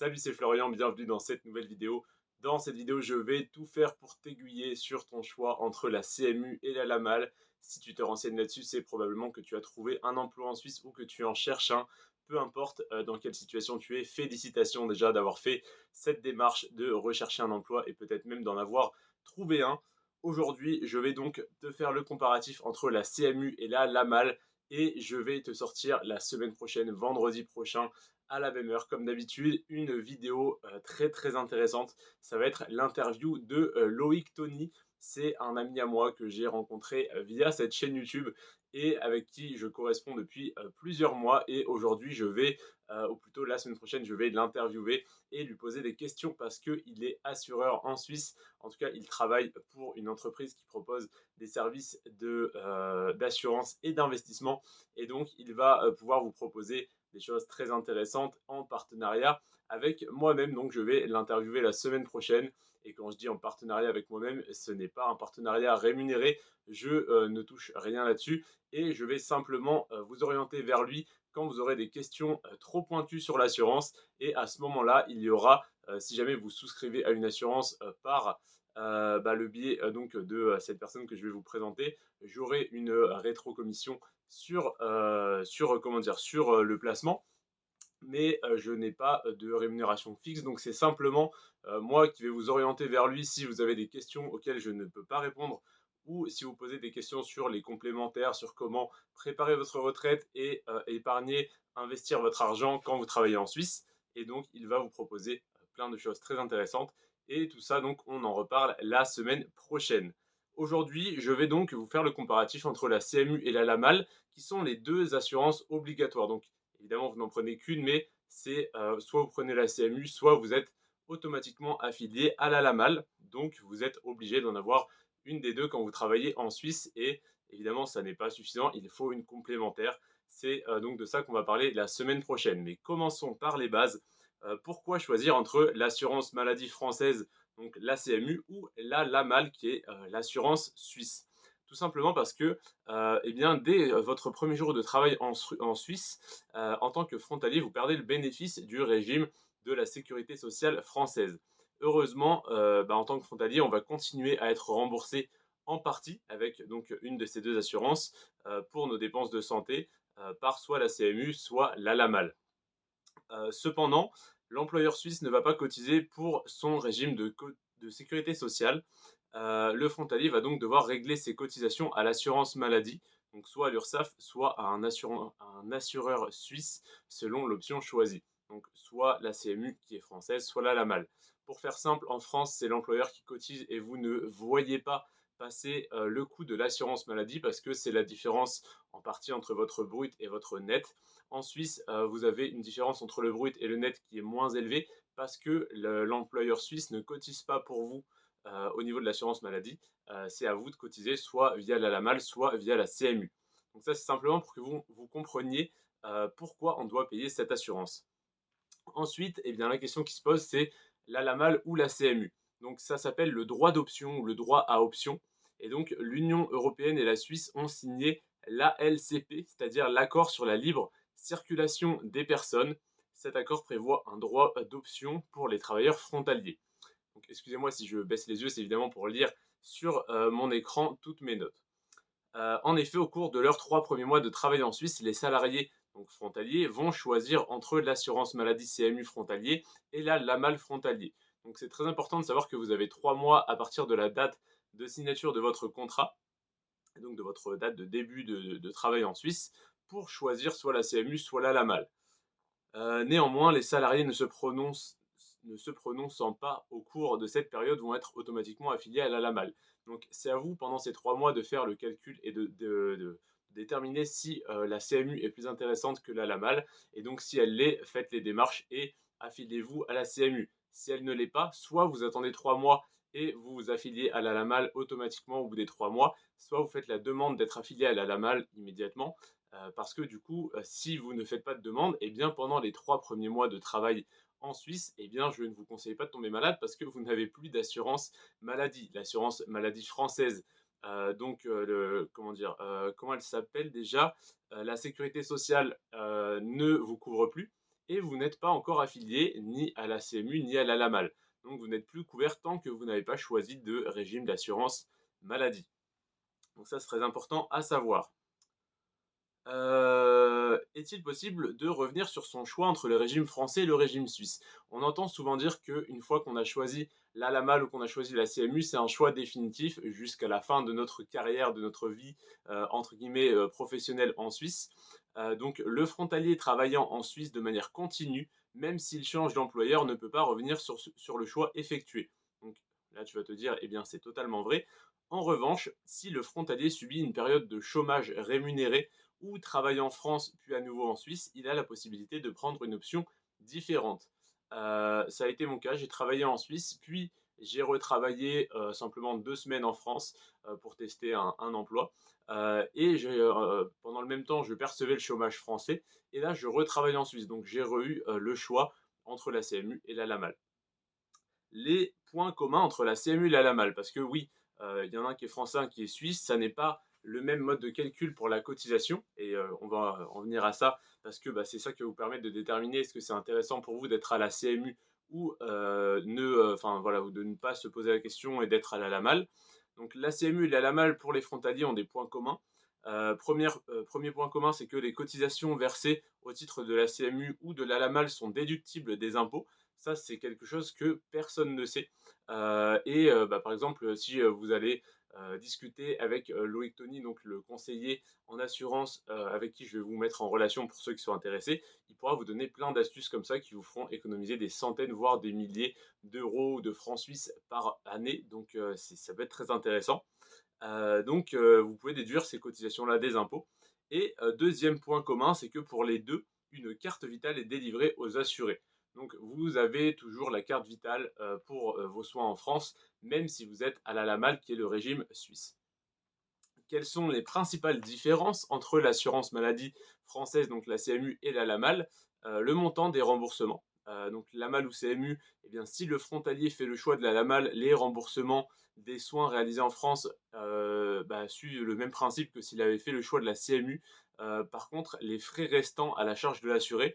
Salut, c'est Florian, bienvenue dans cette nouvelle vidéo. Dans cette vidéo, je vais tout faire pour t'aiguiller sur ton choix entre la CMU et la LAMAL. Si tu te renseignes là-dessus, c'est probablement que tu as trouvé un emploi en Suisse ou que tu en cherches un. Peu importe dans quelle situation tu es, félicitations déjà d'avoir fait cette démarche de rechercher un emploi et peut-être même d'en avoir trouvé un. Aujourd'hui, je vais donc te faire le comparatif entre la CMU et la LAMAL et je vais te sortir la semaine prochaine, vendredi prochain, à la même heure, comme d'habitude, une vidéo très intéressante. Ça va être l'interview de Loïc Tony. C'est un ami à moi que j'ai rencontré via cette chaîne YouTube et avec qui je corresponds depuis plusieurs mois. Et aujourd'hui, je vais, ou plutôt la semaine prochaine, je vais l'interviewer et lui poser des questions parce qu'il est assureur en Suisse. En tout cas, il travaille pour une entreprise qui propose des services d'assurance et d'investissement. Et donc, il va pouvoir vous proposer des choses très intéressantes en partenariat avec moi-même. Donc, je vais l'interviewer la semaine prochaine. Et quand je dis en partenariat avec moi-même, ce n'est pas un partenariat rémunéré. Je ne touche rien là-dessus. Et je vais simplement vous orienter vers lui quand vous aurez des questions trop pointues sur l'assurance. Et à ce moment-là, il y aura, si jamais vous souscrivez à une assurance par le biais donc de cette personne que je vais vous présenter, j'aurai une rétrocommission sur le placement, mais je n'ai pas de rémunération fixe. Donc c'est simplement moi qui vais vous orienter vers lui si vous avez des questions auxquelles je ne peux pas répondre ou si vous posez des questions sur les complémentaires, sur comment préparer votre retraite et épargner, investir votre argent quand vous travaillez en Suisse. Et donc il va vous proposer plein de choses très intéressantes. Et tout ça, donc on en reparle la semaine prochaine. Aujourd'hui, je vais donc vous faire le comparatif entre la CMU et la LAMAL, qui sont les deux assurances obligatoires. Donc évidemment, vous n'en prenez qu'une, mais c'est soit vous prenez la CMU, soit vous êtes automatiquement affilié à la LAMAL. Donc, vous êtes obligé d'en avoir une des deux quand vous travaillez en Suisse. Et évidemment, ça n'est pas suffisant, il faut une complémentaire. C'est donc de ça qu'on va parler la semaine prochaine. Mais commençons par les bases. Pourquoi choisir entre l'assurance maladie française, donc la CMU, ou la LAMAL, qui est l'assurance suisse? Tout simplement parce que eh bien, dès votre premier jour de travail en Suisse, en tant que frontalier, vous perdez le bénéfice du régime de la sécurité sociale française. Heureusement, en tant que frontalier, on va continuer à être remboursé en partie avec donc une de ces deux assurances pour nos dépenses de santé par soit la CMU, soit la LAMAL. Cependant, l'employeur suisse ne va pas cotiser pour son régime de sécurité sociale. Le frontalier va donc devoir régler ses cotisations à l'assurance maladie, donc soit à l'URSSAF, soit à un assureur suisse, selon l'option choisie. Donc soit la CMU qui est française, soit la LAMAL. Pour faire simple, en France, c'est l'employeur qui cotise et vous ne voyez pas passer le coût de l'assurance maladie parce que c'est la différence en partie entre votre brut et votre net. En Suisse, vous avez une différence entre le brut et le net qui est moins élevée parce que l'employeur suisse ne cotise pas pour vous au niveau de l'assurance maladie. C'est à vous de cotiser soit via la LAMAL, soit via la CMU. Donc ça, c'est simplement pour que vous compreniez pourquoi on doit payer cette assurance. Ensuite, eh bien, la question qui se pose, c'est la LAMAL ou la CMU. Donc ça s'appelle le droit d'option ou le droit à option. Et donc l'Union européenne et la Suisse ont signé l'ALCP, c'est-à-dire l'accord sur la libre circulation des personnes. Cet accord prévoit un droit d'option pour les travailleurs frontaliers. Donc excusez-moi si je baisse les yeux, c'est évidemment pour lire sur mon écran toutes mes notes. En effet, au cours de leurs 3 premiers mois de travail en Suisse, les salariés donc frontaliers vont choisir entre l'assurance maladie CMU frontalier et la LAMAL frontalier. Donc c'est très important de savoir que vous avez 3 mois à partir de la date de signature de votre contrat, et donc de votre date de début de travail en Suisse, pour choisir soit la CMU, soit la LAMAL. Néanmoins, les salariés ne se prononçant pas au cours de cette période vont être automatiquement affiliés à la LAMAL. Donc c'est à vous pendant ces 3 mois de faire le calcul et de déterminer si la CMU est plus intéressante que la LAMAL. Et donc si elle l'est, faites les démarches et affiliez-vous à la CMU. Si elle ne l'est pas, soit vous attendez 3 mois et vous vous affiliez à la LAMAL automatiquement au bout des 3 mois, soit vous faites la demande d'être affilié à la LAMAL immédiatement parce que du coup, si vous ne faites pas de demande, eh bien, pendant les 3 premiers mois de travail en Suisse, eh bien, je ne vous conseille pas de tomber malade parce que vous n'avez plus d'assurance maladie. L'assurance maladie française, comment elle s'appelle déjà? La sécurité sociale ne vous couvre plus. et vous n'êtes pas encore affilié ni à la CMU ni à la LAMAL. Donc vous n'êtes plus couvert tant que vous n'avez pas choisi de régime d'assurance maladie. Donc ça, c'est très important à savoir. Est-il possible de revenir sur son choix entre le régime français et le régime suisse? On entend souvent dire qu'une fois qu'on a choisi la LAMAL ou qu'on a choisi la CMU, c'est un choix définitif jusqu'à la fin de notre carrière, de notre vie, entre guillemets, «professionnelle» en Suisse. Donc le frontalier travaillant en Suisse de manière continue, même s'il change d'employeur, ne peut pas revenir sur le choix effectué. Donc là, tu vas te dire: «Eh bien, c'est totalement vrai». En revanche, si le frontalier subit une période de chômage rémunéré ou travaille en France puis à nouveau en Suisse, il a la possibilité de prendre une option différente. Ça a été mon cas, j'ai travaillé en Suisse, puis j'ai retravaillé simplement 2 semaines en France pour tester un emploi. Pendant le même temps, je percevais le chômage français et là, je retravaillais en Suisse. Donc, j'ai eu le choix entre la CMU et la LAMAL. Les points communs entre la CMU et la LAMAL, parce que oui, il y en a un qui est français, un qui est suisse, ça n'est pas le même mode de calcul pour la cotisation, et on va en venir à ça, parce que bah, c'est ça qui va vous permettre de déterminer est-ce que c'est intéressant pour vous d'être à la CMU ou enfin voilà, ou de ne pas se poser la question et d'être à la LAMAL. Donc la CMU et la LAMAL pour les frontaliers ont des points communs. Premier point commun, c'est que les cotisations versées au titre de la CMU ou de la LAMAL sont déductibles des impôts. Ça, c'est quelque chose que personne ne sait. Bah, par exemple, si vous allez discuter avec Loïc Tony, donc le conseiller en assurance avec qui je vais vous mettre en relation pour ceux qui sont intéressés, il pourra vous donner plein d'astuces comme ça qui vous feront économiser des centaines, voire des milliers d'euros ou de francs suisses par année. Donc, ça peut être très intéressant. Vous pouvez déduire ces cotisations-là des impôts. Et deuxième point commun, c'est que pour les deux, une carte vitale est délivrée aux assurés. Donc vous avez toujours la carte vitale pour vos soins en France, même si vous êtes à la LAMAL, qui est le régime suisse. Quelles sont les principales différences entre l'assurance maladie française, donc la CMU, et la LAMAL? Le montant des remboursements. Donc LAMAL ou CMU, eh bien, si le frontalier fait le choix de la LAMAL, les remboursements des soins réalisés en France bah, suivent le même principe que s'il avait fait le choix de la CMU. Par contre, les frais restants à la charge de l'assuré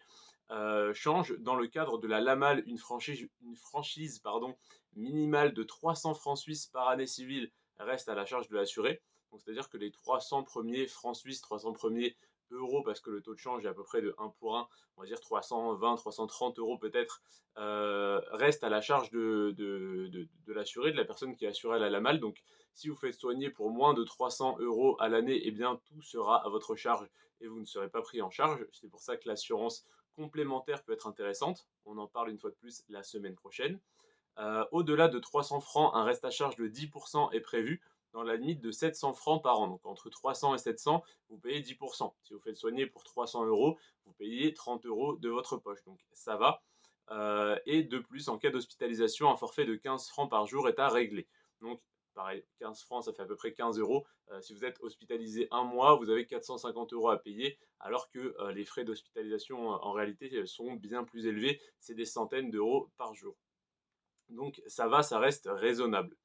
changent. Dans le cadre de la LAMAL, une franchise pardon, minimale de 300 francs suisses par année civile reste à la charge de l'assuré. Donc, c'est-à-dire que les 300 premiers francs suisses, 300 premiers euros, parce que le taux de change est à peu près de 1 pour 1, on va dire 320, 330 euros peut-être, restent à la charge de l'assuré, de la personne qui est assurée à la LAMAL. Donc, si vous faites soigner pour moins de 300 euros à l'année, eh bien, tout sera à votre charge et vous ne serez pas pris en charge. C'est pour ça que l'assurance complémentaire peut être intéressante. On en parle une fois de plus la semaine prochaine. Au-delà de 300 francs, un reste à charge de 10% est prévu dans la limite de 700 francs par an. Donc entre 300 et 700, vous payez 10%. Si vous faites soigner pour 300 euros, vous payez 30 euros de votre poche. Donc ça va. Et de plus, en cas d'hospitalisation, un forfait de 15 francs par jour est à régler. Donc pareil, 15 francs, ça fait à peu près 15 euros. Si vous êtes hospitalisé un mois, vous avez 450 euros à payer, alors que les frais d'hospitalisation, en réalité, sont bien plus élevés. C'est des centaines d'euros par jour. Donc ça va, ça reste raisonnable.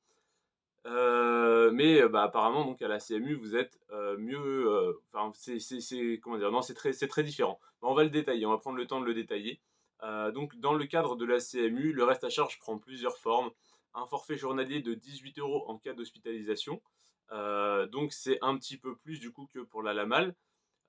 Bah, apparemment donc à la CMU vous êtes, mieux, enfin c'est comment dire? Non, c'est très différent. Bah, on va le détailler, on va prendre le temps de le détailler. Donc dans le cadre de la CMU, le reste à charge prend plusieurs formes. Un forfait journalier de 18 € en cas d'hospitalisation, donc c'est un petit peu plus du coup que pour la LAMAL.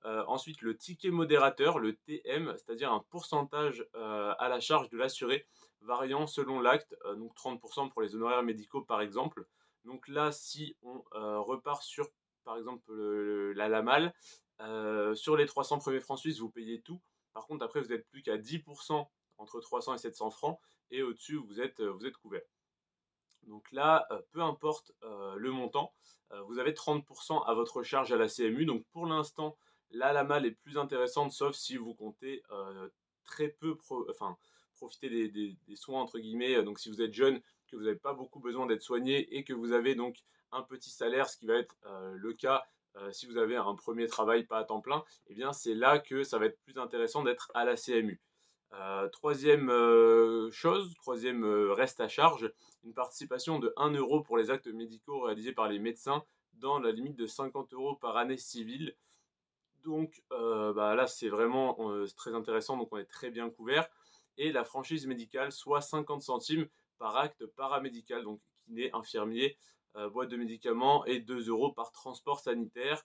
Ensuite, le ticket modérateur, le TM, c'est-à-dire un pourcentage à la charge de l'assuré, variant selon l'acte, donc 30 pour les honoraires médicaux par exemple. Donc là, si on repart sur, par exemple, la LAMAL, sur les 300 premiers francs suisses, vous payez tout. Par contre, après, vous n'êtes plus qu'à 10% entre 300 et 700 francs, et au-dessus, vous êtes couvert. Donc là, peu importe le montant, vous avez 30% à votre charge à la CMU. Donc pour l'instant, là, la malle est plus intéressante, sauf si vous comptez très peu profiter des soins, entre guillemets. Donc si vous êtes jeune, que vous n'avez pas beaucoup besoin d'être soigné et que vous avez donc un petit salaire, ce qui va être le cas si vous avez un premier travail pas à temps plein, eh bien c'est là que ça va être plus intéressant d'être à la CMU. Troisième chose, troisième reste à charge, une participation de 1 euro pour les actes médicaux réalisés par les médecins dans la limite de 50 € par année civile. Donc bah, là, c'est vraiment, c'est très intéressant, donc on est très bien couvert et la franchise médicale, soit 50 centimes par acte paramédical, donc kiné, infirmier, boîte de médicaments et 2 euros par transport sanitaire.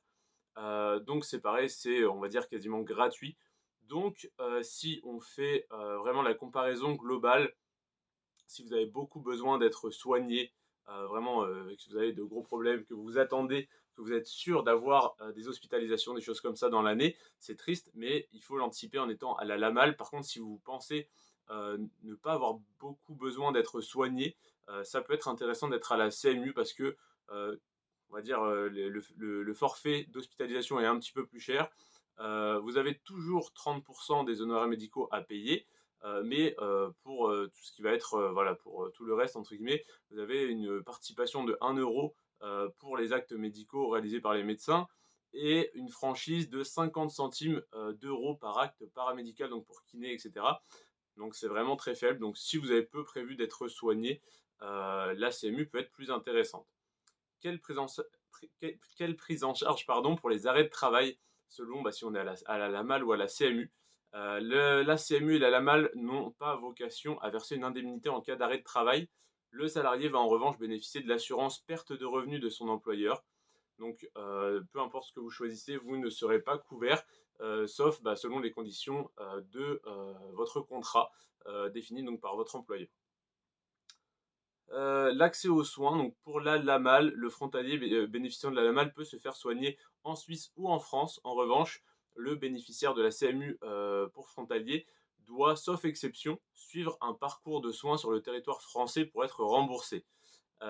Donc c'est pareil, c'est, on va dire, quasiment gratuit. Donc si on fait, vraiment la comparaison globale, si vous avez beaucoup besoin d'être soigné, vraiment, que vous avez de gros problèmes, que vous attendez, que vous êtes sûr d'avoir, des hospitalisations, des choses comme ça dans l'année, c'est triste, mais il faut l'anticiper en étant à la LAMAL. Par contre, si vous pensez, ne pas avoir beaucoup besoin d'être soigné, ça peut être intéressant d'être à la CMU parce que, on va dire, le forfait d'hospitalisation est un petit peu plus cher. Vous avez toujours 30 des honoraires médicaux à payer, mais pour, tout ce qui va être, voilà, pour, tout le reste entre guillemets, vous avez une participation de 1 € pour les actes médicaux réalisés par les médecins et une franchise de 50 centimes, d'euros par acte paramédical, donc pour kiné et cetera. Donc c'est vraiment très faible, donc si vous avez peu prévu d'être soigné, la CMU peut être plus intéressante. Quelle prise en charge, pardon, pour les arrêts de travail selon, bah, si on est à la LAMAL ou à la CMU? La CMU et la LAMAL n'ont pas vocation à verser une indemnité en cas d'arrêt de travail. Le salarié va en revanche bénéficier de l'assurance perte de revenus de son employeur. Donc, peu importe ce que vous choisissez, vous ne serez pas couvert, sauf, bah, selon les conditions, de, votre contrat, définies donc par votre employeur. L'accès aux soins, donc pour la LAMAL, le frontalier bénéficiant de la LAMAL peut se faire soigner en Suisse ou en France. En revanche, le bénéficiaire de la CMU, pour frontalier doit, sauf exception, suivre un parcours de soins sur le territoire français pour être remboursé.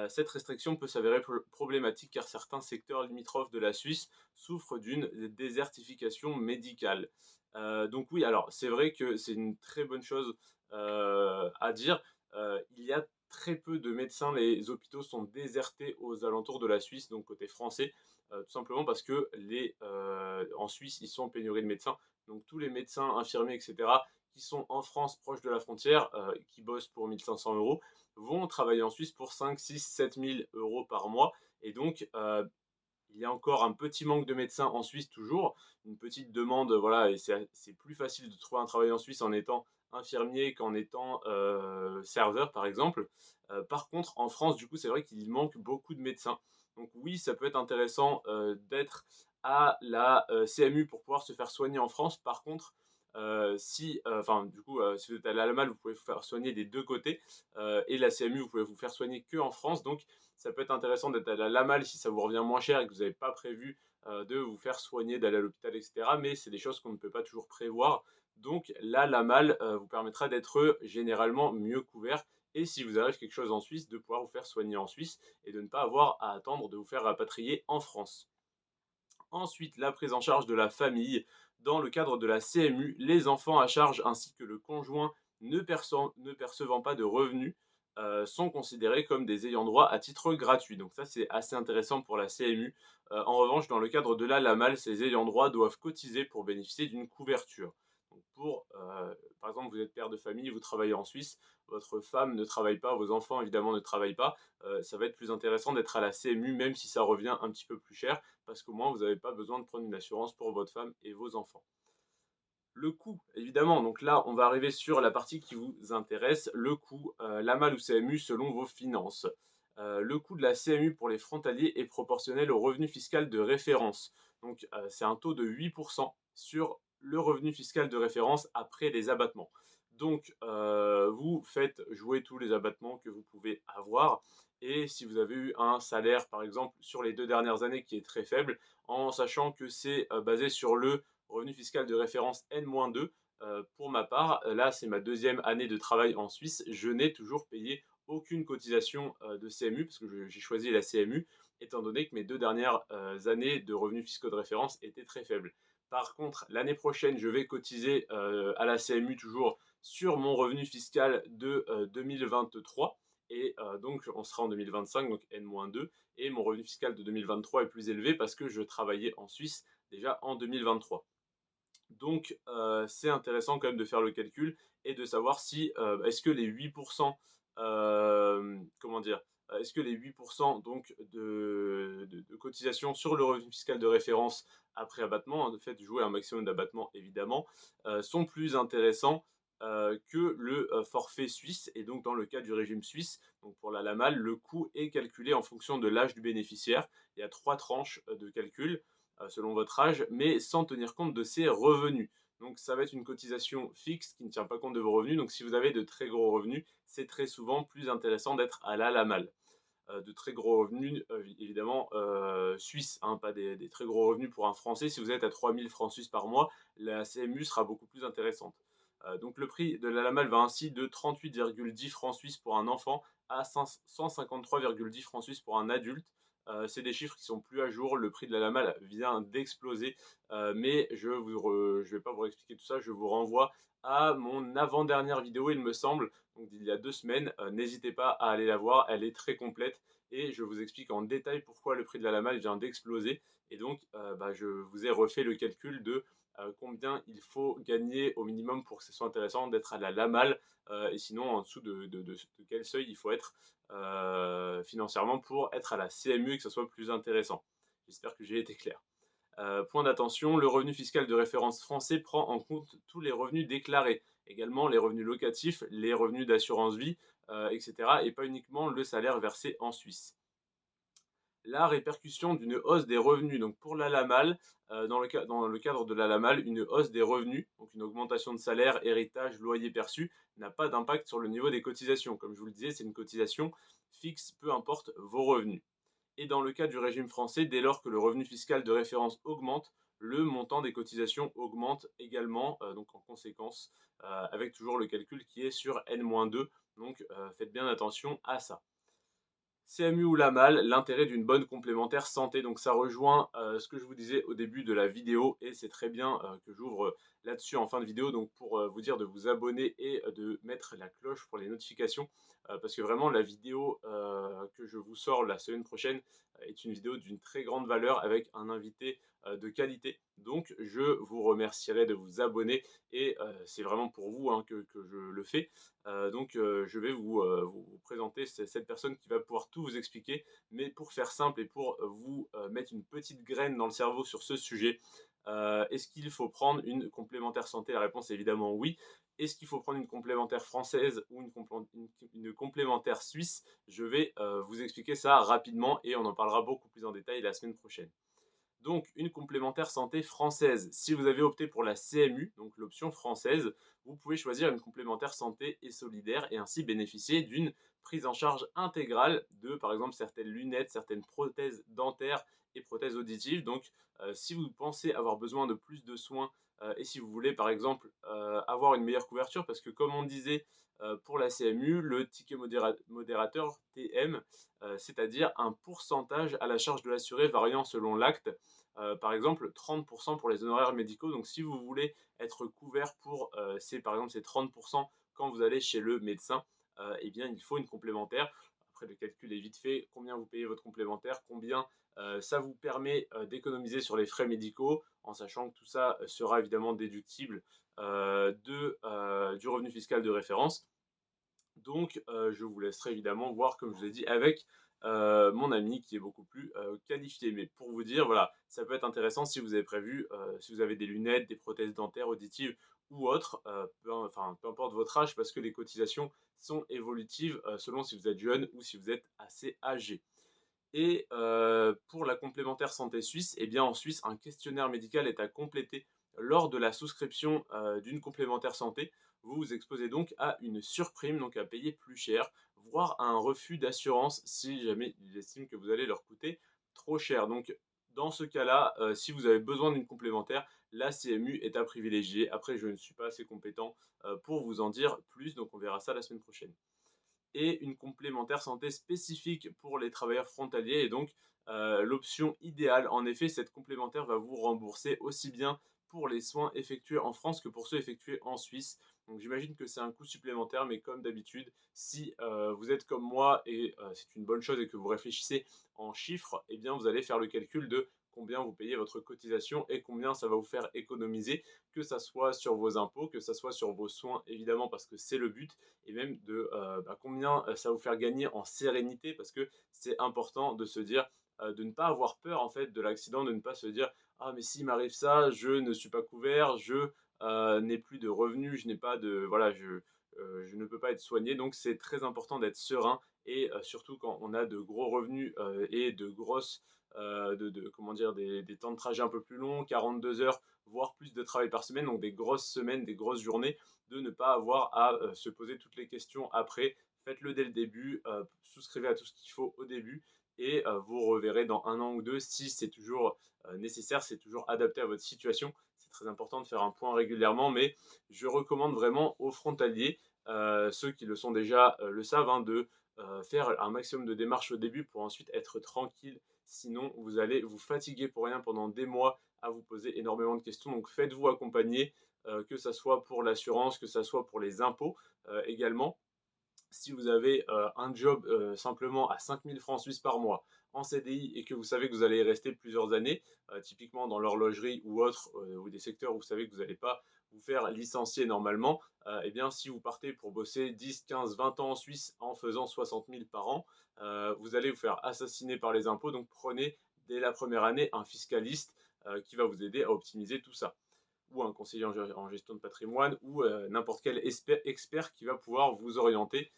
Cette restriction peut s'avérer problématique car certains secteurs limitrophes de la Suisse souffrent d'une désertification médicale. Donc oui, alors c'est vrai que c'est une très bonne chose, à dire. Il y a très peu de médecins, les hôpitaux sont désertés aux alentours de la Suisse, donc côté français, tout simplement parce que en Suisse, ils sont en pénurie de médecins. Donc tous les médecins, infirmiers et cetera, qui sont en France, proches de la frontière, qui bossent pour 1 500 € vont travailler en Suisse pour 5, 6, 7 000 € par mois. Et donc, il y a encore un petit manque de médecins en Suisse toujours, une petite demande, voilà, et c'est plus facile de trouver un travail en Suisse en étant infirmier qu'en étant serveur, par exemple. Par contre, en France, du coup, c'est vrai qu'il manque beaucoup de médecins. Donc oui, ça peut être intéressant d'être à la CMU pour pouvoir se faire soigner en France. Par contre, si, enfin, du coup, si vous êtes à la LAMAL, vous pouvez vous faire soigner des deux côtés, et la CMU, vous pouvez vous faire soigner que en France. Donc, ça peut être intéressant d'être à la LAMAL si ça vous revient moins cher et que vous n'avez pas prévu de vous faire soigner, d'aller à l'hôpital, etc. Mais c'est des choses qu'on ne peut pas toujours prévoir. Donc la LAMAL vous permettra d'être généralement mieux couvert. Et si vous arrive quelque chose en Suisse, de pouvoir vous faire soigner en Suisse et de ne pas avoir à attendre de vous faire rapatrier en France. Ensuite, la prise en charge de la famille. Dans le cadre de la CMU, les enfants à charge ainsi que le conjoint ne percevant pas de revenus sont considérés comme des ayants droit à titre gratuit. Donc ça, c'est assez intéressant pour la CMU. En revanche, dans le cadre de la LAMAL, ces ayants droit doivent cotiser pour bénéficier d'une couverture. Donc par exemple, vous êtes père de famille, vous travaillez en Suisse, votre femme ne travaille pas, vos enfants évidemment ne travaillent pas, ça va être plus intéressant d'être à la CMU, même si ça revient un petit peu plus cher, parce qu'au moins vous n'avez pas besoin de prendre une assurance pour votre femme et vos enfants. Le coût, évidemment, donc là on va arriver sur la partie qui vous intéresse, le coût, LAMAL ou CMU selon vos finances. Le coût de la CMU pour les frontaliers est proportionnel au revenu fiscal de référence. Donc c'est un taux de 8% sur le revenu fiscal de référence après les abattements. Donc vous faites jouer tous les abattements que vous pouvez avoir et si vous avez eu un salaire par exemple sur les 2 dernières années qui est très faible, en sachant que c'est, basé sur le revenu fiscal de référence N-2. Pour ma part, là, c'est ma deuxième année de travail en Suisse. Je n'ai toujours payé aucune cotisation de CMU parce que j'ai choisi la CMU, étant donné que mes 2 dernières années de revenus fiscaux de référence étaient très faibles. Par contre, l'année prochaine, je vais cotiser à la CMU toujours sur mon revenu fiscal de 2023. Et donc, on sera en 2025, donc N-2. Et mon revenu fiscal de 2023 est plus élevé parce que je travaillais en Suisse déjà en 2023. Donc, c'est intéressant quand même de faire le calcul et de savoir si, est-ce que les 8%, comment dire? est-ce que les 8 donc de cotisation sur le revenu fiscal de référence après abattement, hein, de fait jouer un maximum d'abattement évidemment, sont plus intéressants, que le, forfait suisse et donc dans le cas du régime suisse, donc pour la LAMAL, le coût est calculé en fonction de l'âge du bénéficiaire. Il y a 3 tranches, de calcul, selon votre âge, mais sans tenir compte de ses revenus. Donc ça va être une cotisation fixe qui ne tient pas compte de vos revenus. Donc si vous avez de très gros revenus, c'est très souvent plus intéressant d'être à la LAMAL. De très gros revenus, évidemment, suisses, hein, pas des très gros revenus pour un Français. Si vous êtes à 3 000 francs suisses par mois, la CMU sera beaucoup plus intéressante. Donc le prix de la LAMAL va ainsi de 38,10 francs suisses pour un enfant à 153,10 francs suisses pour un adulte. C'est des chiffres qui sont plus à jour. Le prix de la LAMAL vient d'exploser, mais je ne vais pas vous expliquer tout ça. Je vous renvoie à mon avant-dernière vidéo, il me semble, donc d'il y a 2 semaines. N'hésitez pas à aller la voir, elle est très complète et je vous explique en détail pourquoi le prix de la LAMAL vient d'exploser. Et donc, je vous ai refait le calcul de combien il faut gagner au minimum pour que ce soit intéressant d'être à la LAMAL, et sinon en dessous de quel seuil il faut être financièrement pour être à la CMU et que ce soit plus intéressant. J'espère que j'ai été clair. Point d'attention, le revenu fiscal de référence français prend en compte tous les revenus déclarés, également les revenus locatifs, les revenus d'assurance vie, etc. et pas uniquement le salaire versé en Suisse. La répercussion d'une hausse des revenus. Donc pour la LAMAL, dans le cadre de la LAMAL, une hausse des revenus, donc une augmentation de salaire, héritage, loyer perçu, n'a pas d'impact sur le niveau des cotisations. Comme je vous le disais, c'est une cotisation fixe, peu importe vos revenus. Et dans le cas du régime français, dès lors que le revenu fiscal de référence augmente, le montant des cotisations augmente également, donc en conséquence, avec toujours le calcul qui est sur N-2. Donc faites bien attention à ça. CMU ou LAMAL, l'intérêt d'une bonne complémentaire santé. Donc ça rejoint ce que je vous disais au début de la vidéo et c'est très bien que j'ouvre là-dessus en fin de vidéo. Donc pour vous dire de vous abonner et de mettre la cloche pour les notifications parce que vraiment la vidéo que je vous sors la semaine prochaine est une vidéo d'une très grande valeur avec un invité de qualité. Donc je vous remercierai de vous abonner et c'est vraiment pour vous hein, que je le fais. Je vais vous présenter cette personne qui va pouvoir tout vous expliquer. Mais pour faire simple et pour vous mettre une petite graine dans le cerveau sur ce sujet, est-ce qu'il faut prendre une complémentaire santé? La réponse est évidemment oui. Est-ce qu'il faut prendre une complémentaire française ou une complémentaire suisse? Je vais vous expliquer ça rapidement et on en parlera beaucoup plus en détail la semaine prochaine. Donc, une complémentaire santé française. Si vous avez opté pour la CMU, donc l'option française, vous pouvez choisir une complémentaire santé et solidaire et ainsi bénéficier d'une prise en charge intégrale de, par exemple, certaines lunettes, certaines prothèses dentaires et prothèses auditives. Donc, si vous pensez avoir besoin de plus de soins et si vous voulez, par exemple, avoir une meilleure couverture, parce que comme on disait pour la CMU, le ticket modérateur TM, c'est-à-dire un pourcentage à la charge de l'assuré variant selon l'acte. Par exemple, 30% pour les honoraires médicaux. Donc, si vous voulez être couvert pour par exemple ces 30% quand vous allez chez le médecin, eh bien, il faut une complémentaire. Après, le calcul est vite fait. Combien vous payez votre complémentaire, combien ça vous permet d'économiser sur les frais médicaux, en sachant que tout ça sera évidemment déductible du revenu fiscal de référence. Donc, je vous laisserai évidemment voir, comme je vous ai dit, avec mon ami qui est beaucoup plus qualifié. Mais pour vous dire, voilà, ça peut être intéressant si vous avez prévu, si vous avez des lunettes, des prothèses dentaires, auditives ou autres, peu importe votre âge, parce que les cotisations sont évolutives selon si vous êtes jeune ou si vous êtes assez âgé. Et pour la complémentaire santé suisse, eh bien en Suisse, un questionnaire médical est à compléter lors de la souscription d'une complémentaire santé. Vous vous exposez donc à une surprime, donc à payer plus cher, voire à un refus d'assurance si jamais ils estiment que vous allez leur coûter trop cher. Donc dans ce cas-là, si vous avez besoin d'une complémentaire, la CMU est à privilégier. Après, je ne suis pas assez compétent pour vous en dire plus, donc on verra ça la semaine prochaine et une complémentaire santé spécifique pour les travailleurs frontaliers et donc l'option idéale. En effet, cette complémentaire va vous rembourser aussi bien pour les soins effectués en France que pour ceux effectués en Suisse. Donc j'imagine que c'est un coût supplémentaire, mais comme d'habitude, si vous êtes comme moi et c'est une bonne chose et que vous réfléchissez en chiffres, eh bien vous allez faire le calcul de combien vous payez votre cotisation et combien ça va vous faire économiser, que ça soit sur vos impôts, que ça soit sur vos soins évidemment parce que c'est le but, et même de combien ça va vous faire gagner en sérénité parce que c'est important de se dire, de ne pas avoir peur en fait de l'accident, de ne pas se dire: «Ah mais s'il m'arrive ça, je ne suis pas couvert, je n'ai plus de revenus, je n'ai pas de voilà, je ne peux pas être soigné». Donc c'est très important d'être serein et surtout quand on a de gros revenus, et de grosses, comment dire? Des temps de trajet un peu plus longs, 42 heures, voire plus de travail par semaine, donc des grosses semaines, des grosses journées, de ne pas avoir à, se poser toutes les questions après. Faites-le dès le début, souscrivez à tout ce qu'il faut au début et vous reverrez dans un an ou 2 si c'est toujours, nécessaire, c'est toujours adapté à votre situation. C'est très important de faire un point régulièrement, mais je recommande vraiment aux frontaliers, ceux qui le sont déjà, le savent, hein, de, faire un maximum de démarches au début pour ensuite être tranquille. Sinon, vous allez vous fatiguer pour rien pendant des mois à vous poser énormément de questions. Donc faites-vous accompagner, que ça soit pour l'assurance, que ça soit pour les impôts, également. Si vous avez un job simplement à 5 000 francs suisses par mois en CDI et que vous savez que vous allez y rester plusieurs années, typiquement dans l'horlogerie ou autre, ou des secteurs où vous savez que vous n'allez pas vous faire licencier normalement, eh bien si vous partez pour bosser 10, 15, 20 ans en Suisse en faisant 60 000 par an, vous allez vous faire assassiner par les impôts. Donc prenez dès la première année un fiscaliste qui va vous aider à optimiser tout ça, ou un conseiller en gestion de patrimoine, ou n'importe quel expert qui va pouvoir vous orienter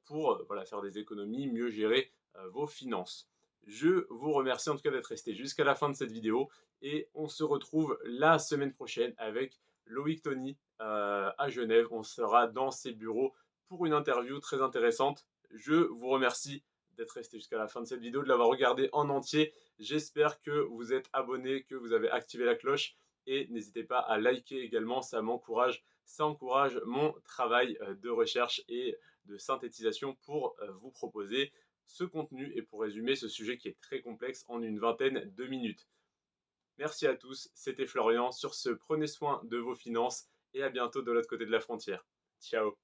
pour voilà, faire des économies, mieux gérer vos finances. Je vous remercie en tout cas d'être resté jusqu'à la fin de cette vidéo et on se retrouve la semaine prochaine avec Loïc Tony à Genève. On sera dans ses bureaux pour une interview très intéressante. Je vous remercie d'être resté jusqu'à la fin de cette vidéo, de l'avoir regardé en entier. J'espère que vous êtes abonné, que vous avez activé la cloche et n'hésitez pas à liker également, ça encourage mon travail de recherche et de synthétisation pour vous proposer ce contenu et pour résumer ce sujet qui est très complexe en une vingtaine de minutes. Merci à tous, c'était Florian. Sur ce, prenez soin de vos finances et à bientôt de l'autre côté de la frontière. Ciao.